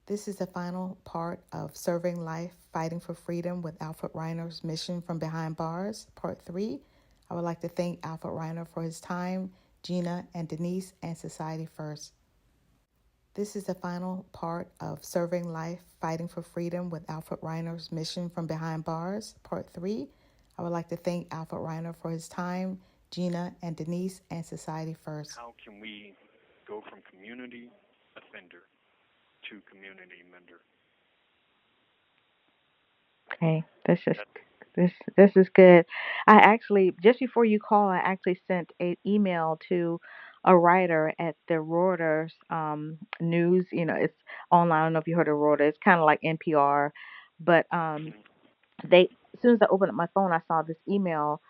This is the final part of Serving Life, Fighting for Freedom with Alfred Reiner's Mission from Behind Bars, Part 3. I would like to thank Alfred Reiner for his time, Gina and Denise, and Society First. This is the final part of Serving Life, Fighting for Freedom with Alfred Reiner's Mission from Behind Bars, Part 3. I would like to thank Alfred Reiner for his time, Gina and Denise, and Society First. How can we go from community offender to community mender? Okay, this is good. I actually just before you call, I actually sent an email to a writer at the Reuters news. You know, it's online. I don't know if you heard of Reuters. It's kind of like NPR, but they as soon as I opened up my phone, I saw this email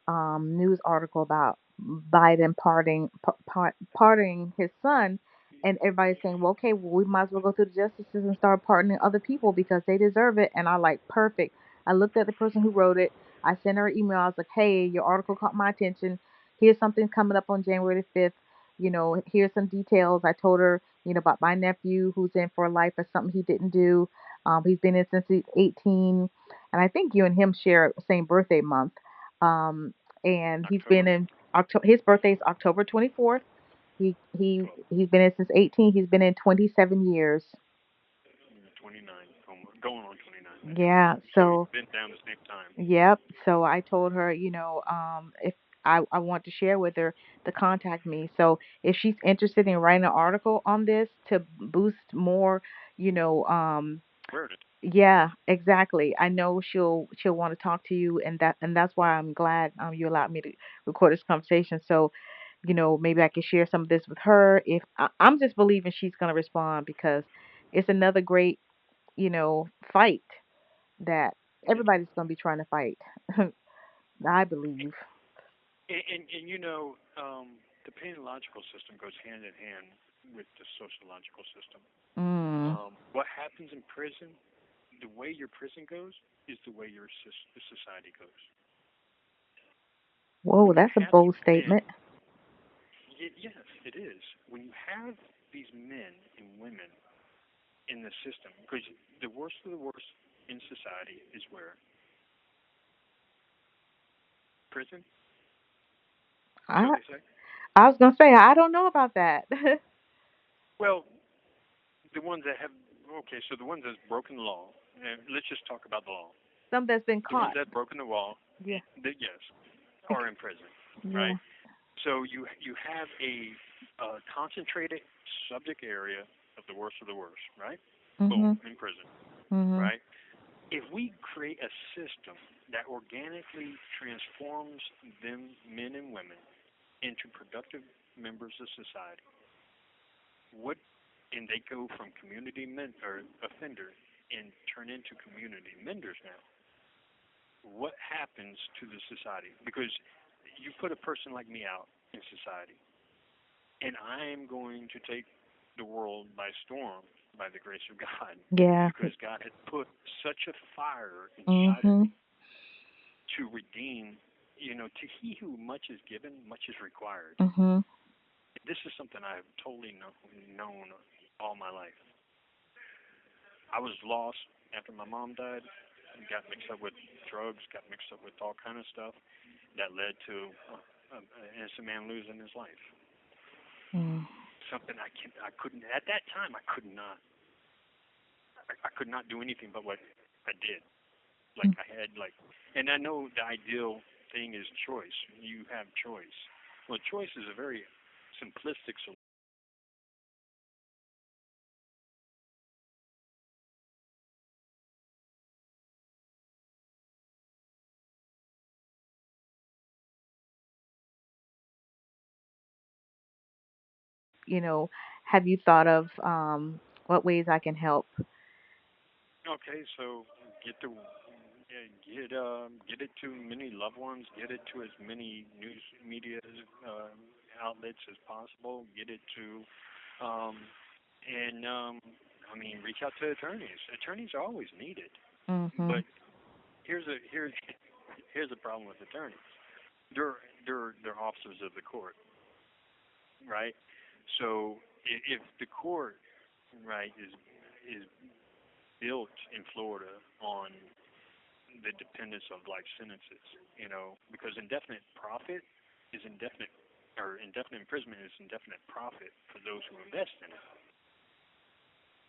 news article about Biden pardoning his son, and everybody's saying, "Well, okay, well, we might as well go through the justices and start pardoning other people because they deserve it." And I like perfect. I looked at the person who wrote it. I sent her an email. I was like, "Hey, your article caught my attention. Here's something coming up on January the 5th. You know, here's some details." I told her, about my nephew who's in for life for something he didn't do. He's been in since he's 18, and I think you and him share the same birthday month. Um, and he's been October in October. His birthday is October 24th. He's been in since 18. He's been in 27 years. 29, going on 29 next year. Yeah. So he's So been down the same time. yep. So I told her, if I want to share with her to contact me. So if she's interested in writing an article on this to boost more, you know, Word it. yeah, exactly. I know she'll want to talk to you, and that's why I'm glad you allowed me to record this conversation. So, maybe I can share some of this with her. If I'm just believing she's gonna respond because it's another great, fight that everybody's gonna be trying to fight. I believe. The paenological system goes hand in hand with the sociological system. Mm. What happens in prison, the way your prison goes, is the way your society goes. Whoa, When you that's a have bold these men, statement. yes, it is. When you have these men and women in the system, because the worst of the worst in society is where? Prison? So I they say. I was gonna say I don't know about that. Well, the ones that have, okay, so the ones that's broken the law, and let's just talk about the law. Some that's been The ones caught. that broken the law, Yeah. yes, are in prison, Yeah. right? So you have a concentrated subject area of the worst, right? Boom, Mhm. in prison, Mhm. right? If we create a system that organically transforms them, men and women, into productive members of society, what, and they go from community or offender and turn into community menders now, what happens to the society? Because you put a person like me out in society, and I am going to take the world by storm by the grace of God, Yeah. because God has put such a fire inside of Mhm. me to redeem. To he who much is given, much is required. Mhm. This is something I've totally known all my life. I was lost after my mom died. Got mixed up with drugs. Got mixed up with all kind of stuff that led to an innocent man losing his life. Mm. Something I couldn't at that time. I could not do anything but what I did. Like Mm. I had and I know the ideal thing is choice. You have choice. Well, choice is a very simplistic solution. Have you thought of what ways I can help? Okay, so get the get it to many loved ones. Get it to as many news media outlets as possible. Get it to um, and I mean, reach out to attorneys. Attorneys are always needed, Mhm. but here's a here's here's a problem with attorneys. They're officers of the court, right? So if the court, right, is is built in Florida on the dependence of life sentences, because indefinite profit is indefinite, or indefinite imprisonment is indefinite profit for those who invest in it.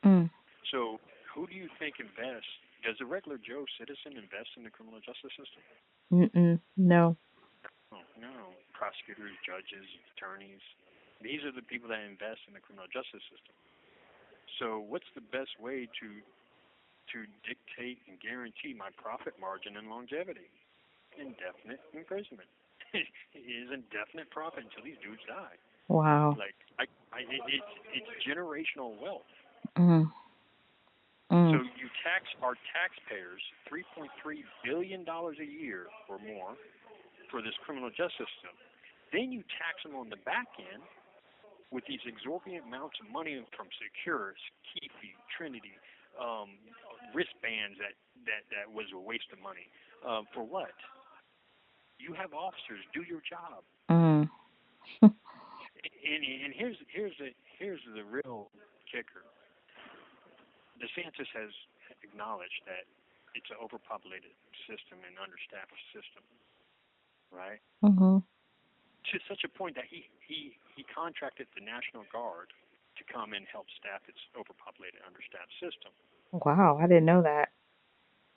Mm. So, who do you think invests? Does a regular Joe citizen invest in the criminal justice system? Mm-mm. No. Oh, no. Prosecutors, judges, attorneys. These are the people that invest in the criminal justice system. So, what's the best way to dictate and guarantee my profit margin and longevity? Indefinite imprisonment. It is indefinite profit until these dudes die. Wow. Like it's generational wealth. Mm. So Mm. you tax our taxpayers $3.3 billion a year or more for this criminal justice system. Then you tax them on the back end with these exorbitant amounts of money from Securus, Keefe, Trinity, wristbands that was a waste of money. For what? You have officers do your job. Mm. And here's the real kicker. DeSantis has acknowledged that it's an overpopulated system and understaffed system, right? Mhm. To such a point that he contracted the National Guard to come and help staff its overpopulated, understaffed system. Wow, I didn't know that.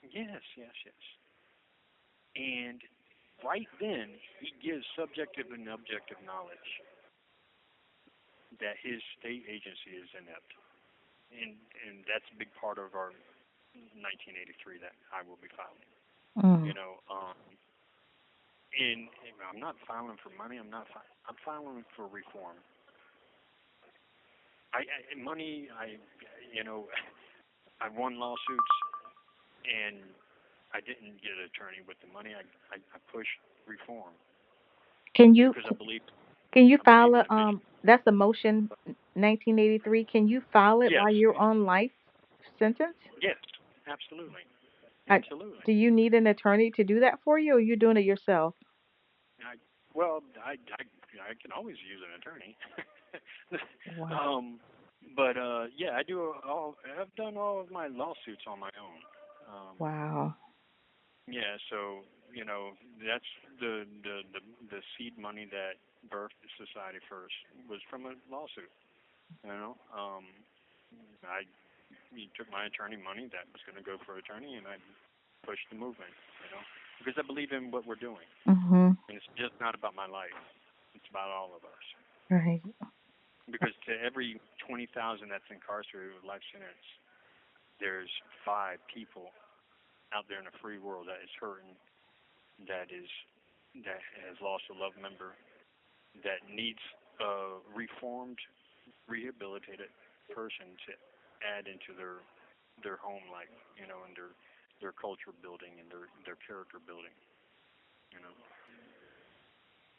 Yes, yes, yes. And right then, he gives subjective and objective knowledge that his state agency is inept. And that's a big part of our 1983 that I will be filing. Mm. You know, and I'm not filing for money. I'm filing for reform. Money. You know, I won lawsuits, and I didn't get an attorney with the money. I pushed reform Can you because can you I believe file in a a vision. that's a motion 1983. Can you file it Yes, while you're on life sentence? yes, absolutely, I, absolutely. do you need an attorney to do that for you, or are you doing it yourself? I, well, I can always use an attorney. Wow. um, but yeah, I do all. I've done all of my lawsuits on my own. Wow. Yeah, so that's the seed money that birthed the society first was from a lawsuit. You know, I took my attorney money that was going to go for attorney, and I pushed the movement. Because I believe in what we're doing. Mhm. And it's just not about my life. It's about all of us. Right. Because to every 20,000 that's incarcerated with life sentence, there's 5 people out there in the free world that is hurting, that has lost a loved member, that needs a reformed, rehabilitated person to add into their home life, and their culture building and their character building, you know.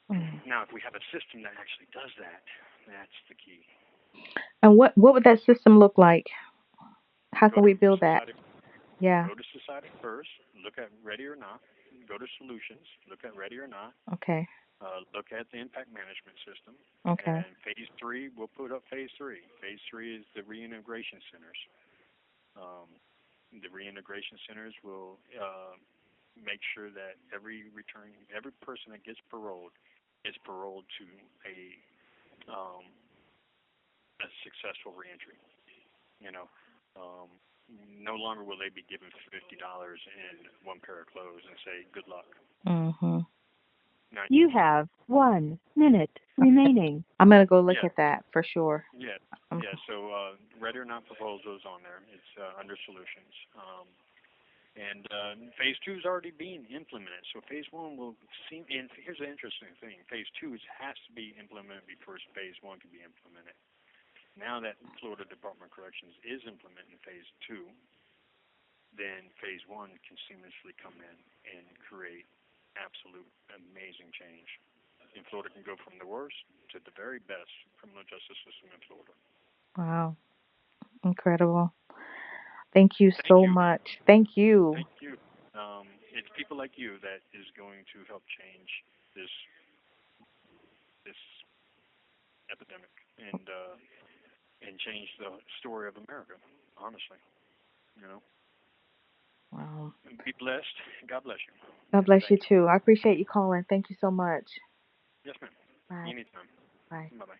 Mm. Now, if we have a system that actually does that, that's the key. And what would that system look like? How Go can to we build that? society. Yeah. Go to society first. Look at ready or not. Go to solutions. Look at ready or not. Okay. Look at the impact management system. Okay. And phase 3, we'll put up phase 3. Phase 3 is the reintegration centers. Um, the reintegration centers will make sure that every person that gets paroled is paroled to um, a successful reentry. You know, um, no longer will they be given $50 and one pair of clothes and say good luck. Mhm. Now, You have 1 minute remaining. I'm gonna go look yeah, at that for sure. yeah, Um, yeah. So ready or not proposal is on there. It's under solutions. And phase 2 is already being implemented. So phase 1 will seem. And here's the interesting thing: phase 2 has to be implemented before phase 1 can be implemented. Now that Florida Department of Corrections is implementing phase 2, then phase 1 can seamlessly come in and create absolute amazing change. And Florida can go from the worst to the very best criminal justice system in Florida. wow. Incredible. Thank you Thank so you. much. Thank you. Thank you. It's people like you that is going to help change this epidemic. And and change the story of America, honestly. You know. Wow. Be blessed. God bless you. God And bless you thank you. too. I appreciate you calling. Thank you so much. Yes, ma'am. Bye. Anytime. Bye. Bye-bye.